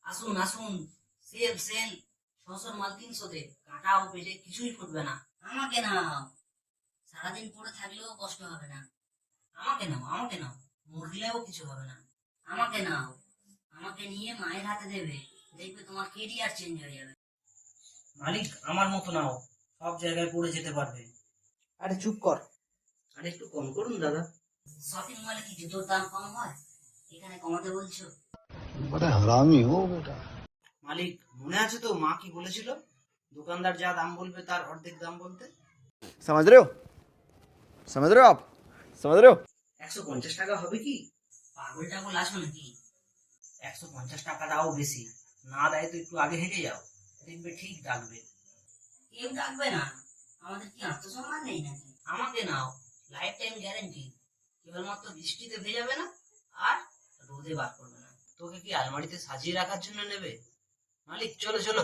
আসুন আসুন, sell sell, 600 মাল 300-তে, কাটাও পেটে কিছুই ফুটবে না। আমাকে নাও, সারাদিন পড়ে থাকলেও কষ্ট হবে না। আমাকে নাও, আমাকে নাও, মরলেও কিছু হবে না। আমাকে নাও, আমাকে নিয়ে মায়ের হাতে দেবে, দেখবে তোমার কেরিয়ার চেঞ্জ হয়ে যাবে। মালিক, আমার মতো নাও, সব জায়গায় পড়ে যেতে পারবে। আরে চুপ কর। আরে একটু কম করুন দাদা। শপিং মলে কি জুতোর দাম কম হয়? এখানে কমাতে বলছো? बड़ा हरामी हो बेटा। মালিক, মনে আছে তো মা কি বলেছিল? দোকানদার যা দাম বলবে তার অর্ধেক দাম বলতে। समझ रहे हो? समझ रहे हो आप? समझ रहे हो? 150 টাকা হবে কি? পাগল টাগল আছো নাকি? 150 টাকাটাও বেশি। না দেয় তো একটু আগে হেঁটে যাও, দেখবে ঠিক ডাকবে। কেউ ডাকবে না। আমাদের কি আত্মসম্মান নেই নাকি? আমাকে নাও, লাইফ টাইম গ্যারেন্টি। কেবলমাত্র বৃষ্টিতে ভেজাবে না, আর রোদে বার করবে না। তোকে কি আলমারিতে সাজিয়ে রাখার জন্য নেবে? মালিক, চলো চলো।